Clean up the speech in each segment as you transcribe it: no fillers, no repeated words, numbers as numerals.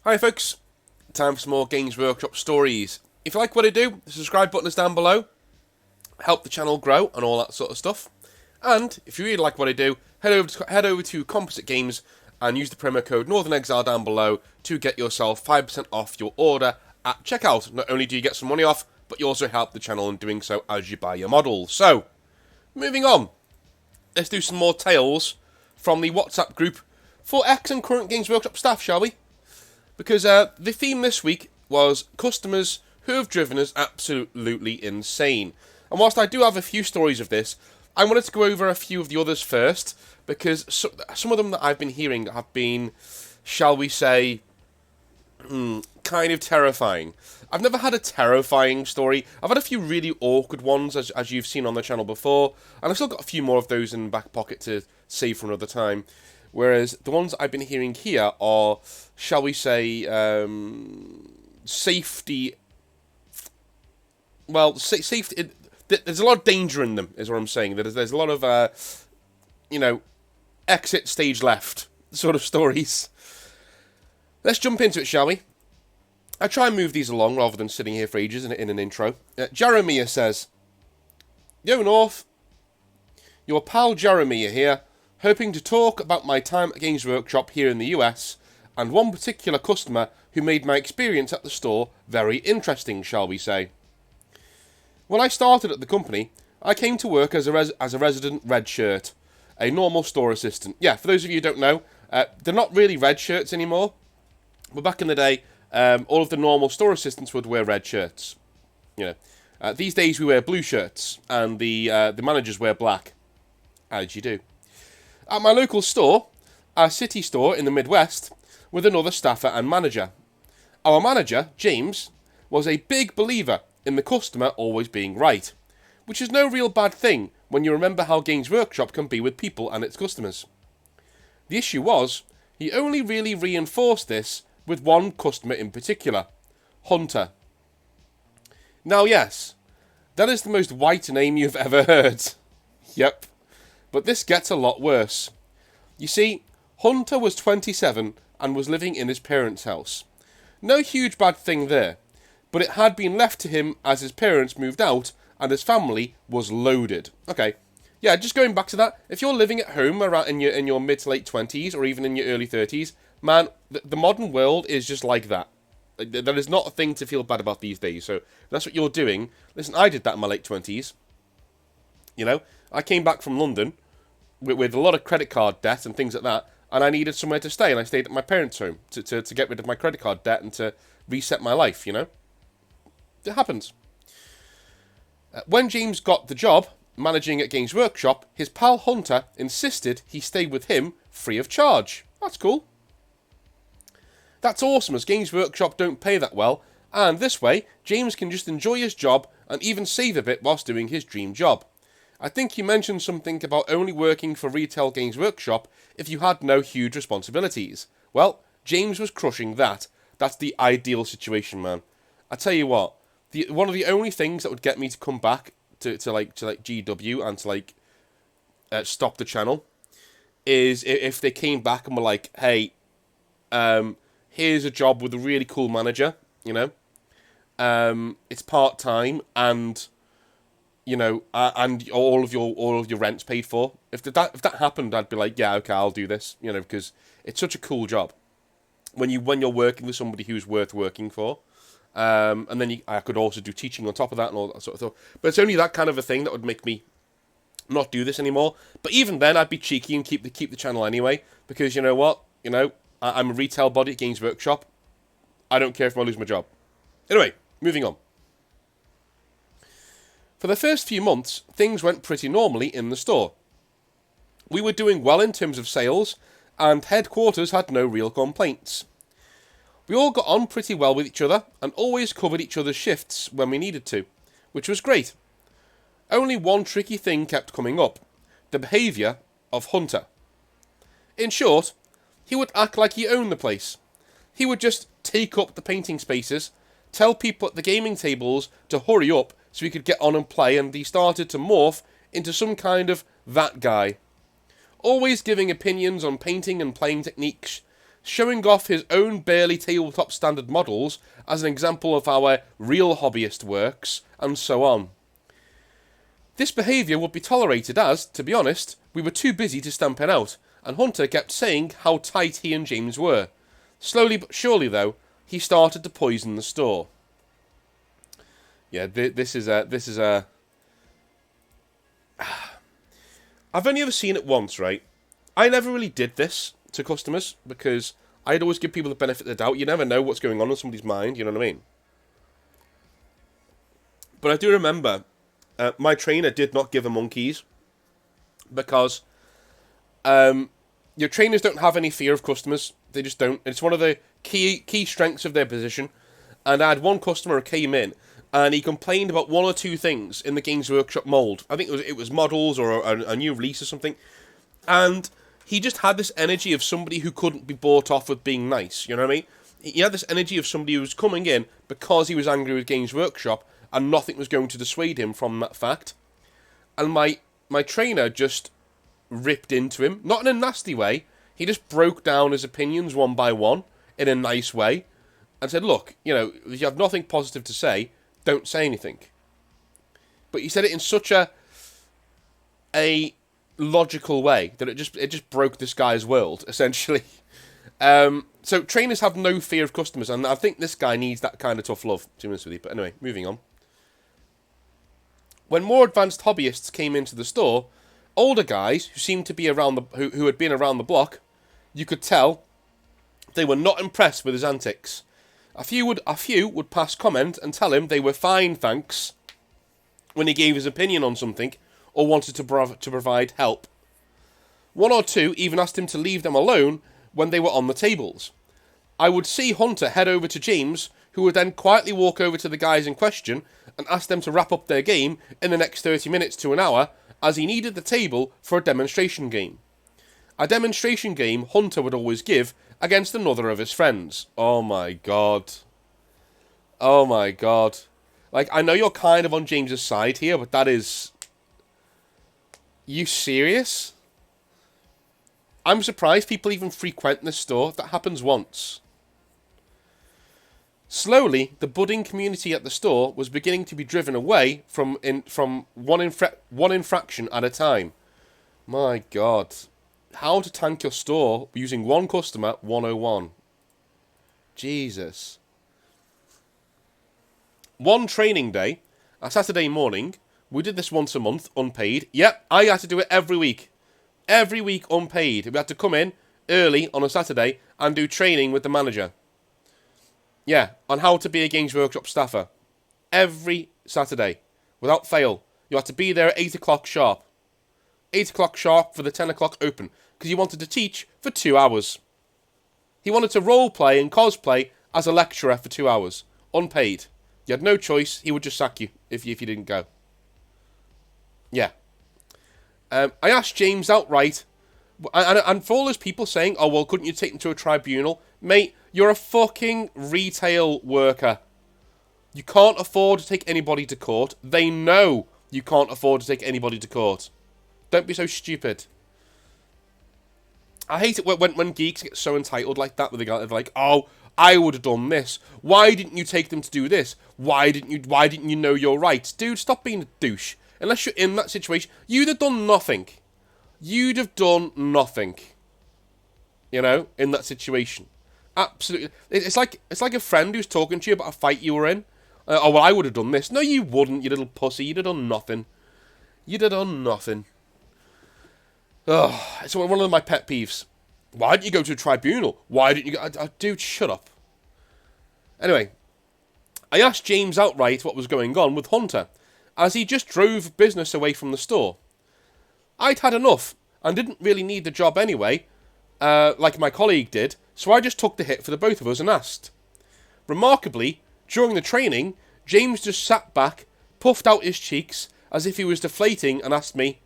Hi folks, time for some more Games Workshop stories. If you like what I do, the subscribe button is down below, help the channel grow and all that sort of stuff. And if you really like what I do, head over to Composite Games and use the promo code Northern Exile down below to get yourself 5% off your order at checkout. Not only do you get some money off, but you also help the channel in doing so as you buy your models. So, moving on, let's do some more tales from the WhatsApp group for ex and current Games Workshop staff, shall we? Because the theme this week was customers who have driven us absolutely insane. And whilst I do have a few stories of this, I wanted to go over a few of the others first, because some of them that I've been hearing have been, shall we say, kind of terrifying. I've never had a terrifying story. I've had a few really awkward ones, as you've seen on the channel before, and I've still got a few more of those in the back pocket to save for another time. Whereas the ones I've been hearing here are, shall we say, safety. Well, safety. There's a lot of danger in them, is what I'm saying. There's a lot of, exit stage left sort of stories. Let's jump into it, shall we? I try and move these along rather than sitting here for ages in an intro. Jeremiah says, "Yo North, your pal Jeremiah here, hoping to talk about my time at Games Workshop here in the US, and one particular customer who made my experience at the store very interesting, shall we say. When I started at the company, I came to work as a resident red shirt, a normal store assistant. Yeah, for those of you who don't know, they're not really red shirts anymore, but back in the day, all of the normal store assistants would wear red shirts. These days we wear blue shirts, and the managers wear black, as you do. At my local store, a city store in the Midwest, with another staffer and manager. Our manager, James, was a big believer in the customer always being right, which is no real bad thing when you remember how Games Workshop can be with people and its customers. The issue was, he only really reinforced this with one customer in particular, Hunter. Now yes, that is the most white name you've ever heard. Yep. But this gets a lot worse. You see, Hunter was 27 and was living in his parents' house. No huge bad thing there, but it had been left to him as his parents moved out and his family was loaded. Okay, yeah, just going back to that, if you're living at home around in your mid to late 20s or even in your early 30s, man, the modern world is just like that. That is not a thing to feel bad about these days. So if that's what you're doing. Listen, I did that in my late 20s. I came back from London with a lot of credit card debt and things like that, and I needed somewhere to stay, and I stayed at my parents' home to get rid of my credit card debt and to reset my life, It happens. When James got the job, managing at Games Workshop, his pal Hunter insisted he stay with him free of charge. That's cool. That's awesome, as Games Workshop don't pay that well, and this way, James can just enjoy his job and even save a bit whilst doing his dream job. I think you mentioned something about only working for Retail Games Workshop if you had no huge responsibilities. Well, James was crushing that. That's the ideal situation, man. I tell you what, one of the only things that would get me to come back to GW and to stop the channel is if they came back and were like, hey, here's a job with a really cool manager, it's part-time and and all of your rent's paid for. If that happened, I'd be like, yeah, okay, I'll do this, because it's such a cool job when you're working with somebody who's worth working for. And then I could also do teaching on top of that and all that sort of stuff. But it's only that kind of a thing that would make me not do this anymore. But even then, I'd be cheeky and keep the channel anyway, because you know what, I'm a retail body at Games Workshop. I don't care if I lose my job. Anyway, moving on. For the first few months, things went pretty normally in the store. We were doing well in terms of sales, and headquarters had no real complaints. We all got on pretty well with each other, and always covered each other's shifts when we needed to, which was great. Only one tricky thing kept coming up, the behaviour of Hunter. In short, he would act like he owned the place. He would just take up the painting spaces, tell people at the gaming tables to hurry up so he could get on and play, and he started to morph into some kind of that guy. Always giving opinions on painting and playing techniques, showing off his own barely tabletop standard models as an example of how a real hobbyist works, and so on. This behaviour would be tolerated as, to be honest, we were too busy to stamp it out, and Hunter kept saying how tight he and James were. Slowly but surely, though, he started to poison the store. Yeah, this is a... I've only ever seen it once, right? I never really did this to customers, because I'd always give people the benefit of the doubt. You never know what's going on in somebody's mind, you know what I mean? But I do remember my trainer did not give a monkeys, because your trainers don't have any fear of customers. They just don't. It's one of the key strengths of their position. And I had one customer who came in, and he complained about one or two things in the Games Workshop mould. I think it was models or a new release or something. And he just had this energy of somebody who couldn't be bought off with being nice, you know what I mean? He had this energy of somebody who was coming in because he was angry with Games Workshop, and nothing was going to dissuade him from that fact. And my trainer just ripped into him, not in a nasty way. He just broke down his opinions one by one in a nice way and said, look, you know, if you have nothing positive to say, don't say anything. But he said it in such a logical way that it just broke this guy's world, essentially. So trainers have no fear of customers, and I think this guy needs that kind of tough love, to be honest with you. But anyway, moving on. When more advanced hobbyists came into the store, older guys who seemed to be who had been around the block, you could tell they were not impressed with his antics. A few would pass comment and tell him they were fine, thanks, when he gave his opinion on something or wanted to provide help. One or two even asked him to leave them alone when they were on the tables. I would see Hunter head over to James, who would then quietly walk over to the guys in question and ask them to wrap up their game in the next 30 minutes to an hour, as he needed the table for a demonstration game. A demonstration game Hunter would always give against another of his friends. Oh my god. Oh my god. Like, I know you're kind of on James's side here, but that is... You serious? I'm surprised people even frequent this store. That happens once. Slowly, the budding community at the store was beginning to be driven away from one infraction at a time. My god. How to tank your store using one customer 101. Jesus. One training day, a Saturday morning, we did this once a month, unpaid. Yep, I had to do it every week. Every week, unpaid. We had to come in early on a Saturday and do training with the manager. Yeah, on how to be a Games Workshop staffer. Every Saturday, without fail. You had to be there at 8 o'clock sharp. 8 o'clock sharp for the 10 o'clock open, because he wanted to teach for 2 hours. He wanted to role-play and cosplay as a lecturer for 2 hours, unpaid. You had no choice, he would just sack you if you didn't go. Yeah. I asked James outright, and for all those people saying, oh, well, couldn't you take them to a tribunal? Mate, you're a fucking retail worker. You can't afford to take anybody to court. They know you can't afford to take anybody to court. Don't be so stupid. I hate it when geeks get so entitled like that, where they're like, oh, I would have done this. Why didn't you take them to do this? Why didn't you know your rights? Dude, stop being a douche. Unless you're in that situation, you'd have done nothing. You'd have done nothing. You know, in that situation. Absolutely. It's like a friend who's talking to you about a fight you were in. Oh, well, I would have done this. No, you wouldn't, you little pussy. You'd have done nothing. You'd have done nothing. Oh, it's one of my pet peeves. Why didn't you go to a tribunal? Why didn't you go... Dude, shut up. Anyway, I asked James outright what was going on with Hunter, as he just drove business away from the store. I'd had enough, and didn't really need the job anyway, like my colleague did, so I just took the hit for the both of us and asked. Remarkably, during the training, James just sat back, puffed out his cheeks, as if he was deflating, and asked me,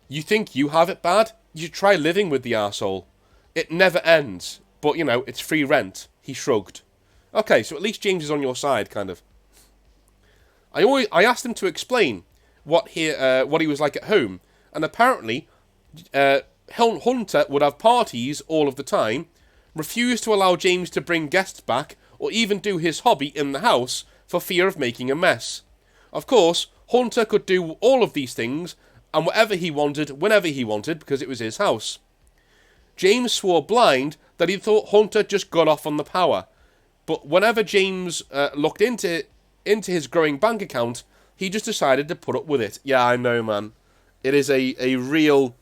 "You think you have it bad? You should try living with the arsehole. It never ends, but, you know, it's free rent." He shrugged. Okay, so at least James is on your side, kind of. I asked him to explain what he was like at home, and apparently Hunter would have parties all of the time, refused to allow James to bring guests back or even do his hobby in the house for fear of making a mess. Of course, Hunter could do all of these things and whatever he wanted, whenever he wanted, because it was his house. James swore blind that he thought Hunter just got off on the power, but whenever James looked into his growing bank account, he just decided to put up with it. Yeah, I know, man. It is a real,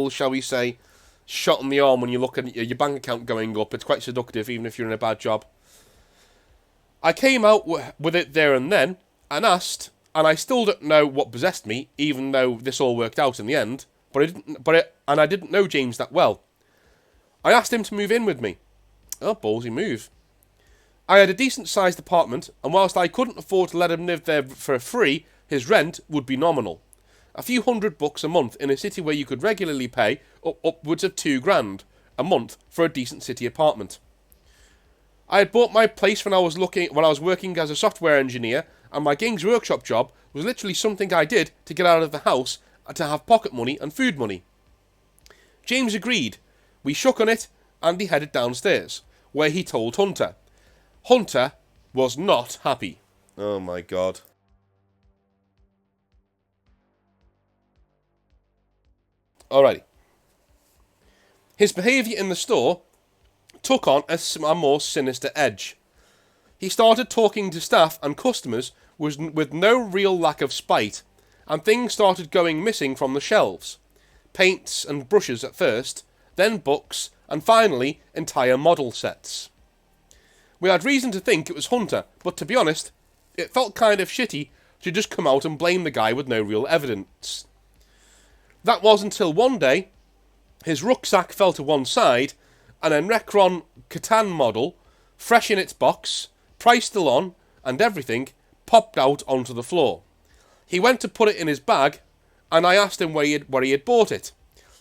shall we say, shot in the arm when you look at your bank account going up. It's quite seductive, even if you're in a bad job. I came out with it there and then, and asked, and I still don't know what possessed me, even though this all worked out in the end, and I didn't know James that well. I asked him to move in with me. Oh, ballsy move. I had a decent-sized apartment, and whilst I couldn't afford to let him live there for free, his rent would be nominal. A few $100 a month in a city where you could regularly pay upwards of $2,000 a month for a decent city apartment. I had bought my place when I was working as a software engineer, and my Games Workshop job was literally something I did to get out of the house and to have pocket money and food money. James agreed. We shook on it, and he headed downstairs, where he told Hunter. Hunter was not happy. Oh my god. Alrighty. His behaviour in the store took on a more sinister edge. He started talking to staff and customers with no real lack of spite, and things started going missing from the shelves. Paints and brushes at first, then books, and finally entire model sets. We had reason to think it was Hunter, but to be honest, it felt kind of shitty to just come out and blame the guy with no real evidence. That was until one day, his rucksack fell to one side, and a Necron Catan model, fresh in its box, price still on, and everything, popped out onto the floor. He went to put it in his bag, and I asked him where he had bought it.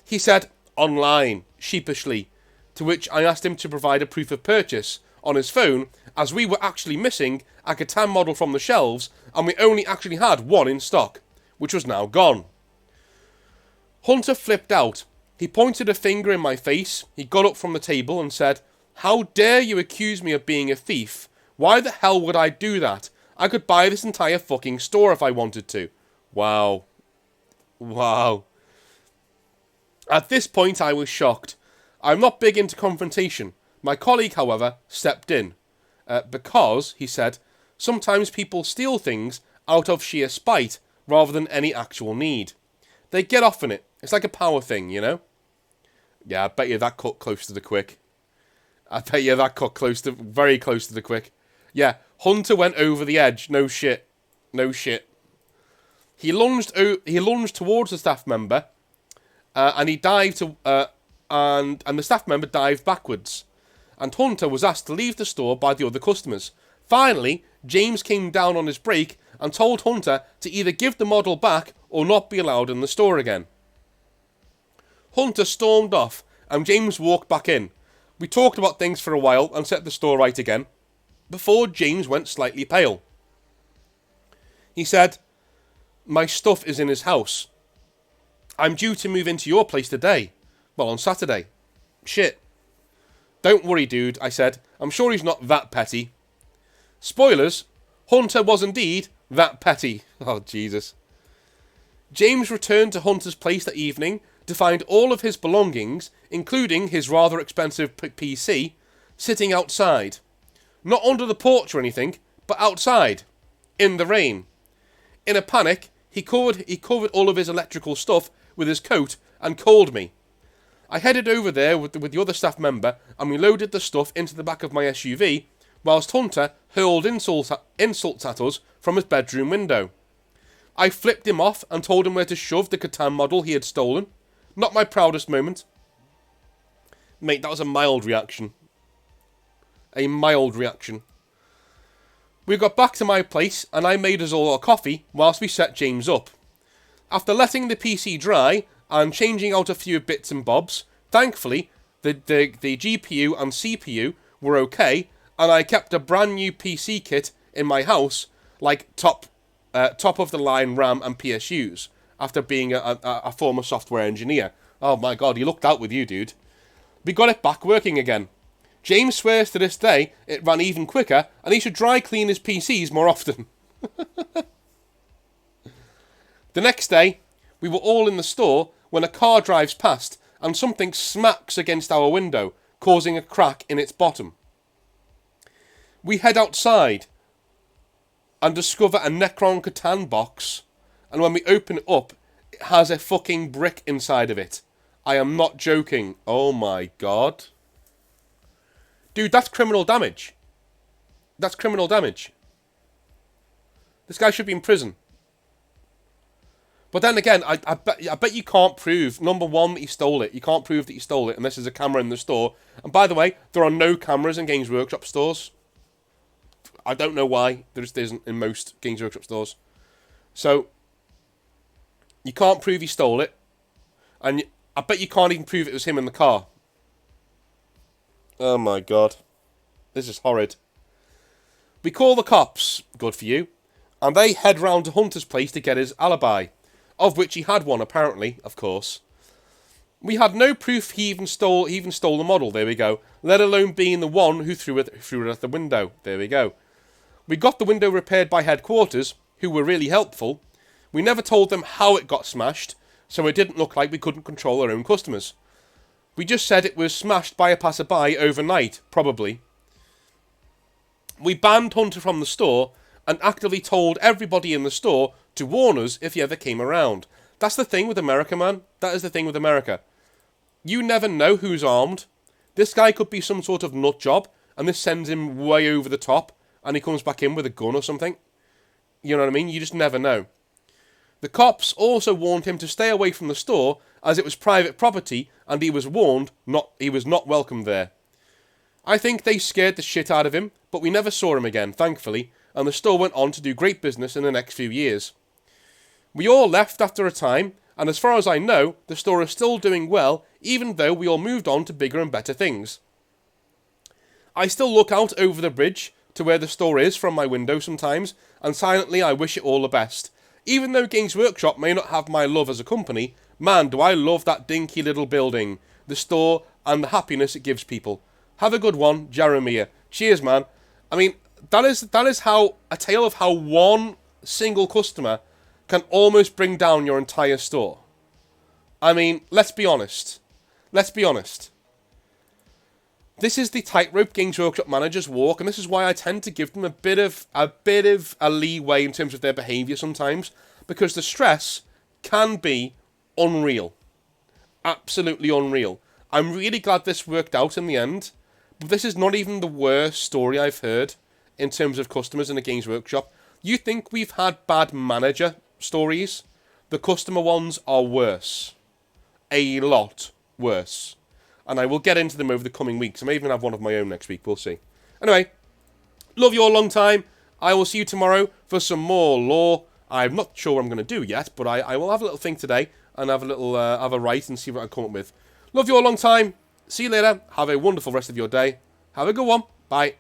He said, online, sheepishly, to which I asked him to provide a proof of purchase on his phone, as we were actually missing a Catan model from the shelves, and we only actually had one in stock, which was now gone. Hunter flipped out. He pointed a finger in my face, he got up from the table and said, "How dare you accuse me of being a thief? Why the hell would I do that? I could buy this entire fucking store if I wanted to." Wow. Wow. At this point I was shocked. I'm not big into confrontation. My colleague, however, stepped in. Because, he said, sometimes people steal things out of sheer spite rather than any actual need. They get off on it. It's like a power thing, you know? Yeah, I bet you that cut close to the quick. I bet you that cut very close to the quick. Yeah, Hunter went over the edge. No shit. No shit. He lunged towards the staff member, and he dived and the staff member dived backwards. And Hunter was asked to leave the store by the other customers. Finally, James came down on his break and told Hunter to either give the model back or not be allowed in the store again. Hunter stormed off, and James walked back in. We talked about things for a while and set the store right again, before James went slightly pale. He said, "My stuff is in his house. I'm due to move into your place today. Well, on Saturday." "Shit." "Don't worry, dude," I said. "I'm sure he's not that petty." Spoilers, Hunter was indeed that petty. Oh, Jesus. James returned to Hunter's place that evening to find all of his belongings, including his rather expensive PC, sitting outside. Not under the porch or anything, but outside, in the rain. In a panic, he covered all of his electrical stuff with his coat and called me. I headed over there with the other staff member, and we loaded the stuff into the back of my SUV, whilst Hunter hurled insults at us from his bedroom window. I flipped him off and told him where to shove the Catan model he had stolen. Not my proudest moment. Mate, that was a mild reaction. A mild reaction. We got back to my place, and I made us all our coffee whilst we set James up. After letting the PC dry and changing out a few bits and bobs, thankfully, the GPU and CPU were okay, and I kept a brand new PC kit in my house, like top of the line RAM and PSUs, after being a former software engineer. Oh my god, he looked out with you, dude. We got it back working again. James swears to this day it ran even quicker and he should dry clean his PCs more often. The next day, we were all in the store when a car drives past and something smacks against our window, causing a crack in its bottom. We head outside and discover a Necron Catan box, and when we open it up, it has a fucking brick inside of it. I am not joking. Oh my god. Dude, that's criminal damage. That's criminal damage. This guy should be in prison. But then again, I bet you can't prove, number one, that you stole it. You can't prove that you stole it unless there's a camera in the store. And by the way, there are no cameras in Games Workshop stores. I don't know why. There isn't in most Games Workshop stores. So, you can't prove he stole it. And I bet you can't even prove it was him in the car. Oh my god. This is horrid. We call the cops. Good for you. And they head round to Hunter's place to get his alibi. Of which he had one, apparently, of course. We had no proof he even stole the model, there we go. Let alone being the one who threw it at the window. There we go. We got the window repaired by headquarters, who were really helpful. We never told them how it got smashed, so it didn't look like we couldn't control our own customers. We just said it was smashed by a passerby overnight, probably. We banned Hunter from the store and actively told everybody in the store to warn us if he ever came around. That's the thing with America, man. That is the thing with America. You never know who's armed. This guy could be some sort of nut job, and this sends him way over the top, and he comes back in with a gun or something. You know what I mean? You just never know. The cops also warned him to stay away from the store, as it was private property, and he was warned he was not welcome there. I think they scared the shit out of him, but we never saw him again, thankfully, and the store went on to do great business in the next few years. We all left after a time, and as far as I know, the store is still doing well, even though we all moved on to bigger and better things. I still look out over the bridge to where the store is from my window sometimes, and silently I wish it all the best. Even though Games Workshop may not have my love as a company, man, do I love that dinky little building, the store, and the happiness it gives people. Have a good one, Jeremiah. Cheers, man. I mean, that is how a tale of how one single customer can almost bring down your entire store. I mean, let's be honest. Let's be honest. This is the tightrope Games Workshop managers walk, and this is why I tend to give them a bit of a leeway in terms of their behaviour sometimes, because the stress can be unreal. Absolutely unreal. I'm really glad this worked out in the end, but this is not even the worst story I've heard in terms of customers in a Games Workshop. You think we've had bad manager stories? The customer ones are worse. A lot worse. And I will get into them over the coming weeks. I may even have one of my own next week. We'll see. Anyway, love you all a long time. I will see you tomorrow for some more lore. I'm not sure what I'm going to do yet, but I will have a little think today and have a little have a write and see what I come up with. Love you all a long time. See you later. Have a wonderful rest of your day. Have a good one. Bye.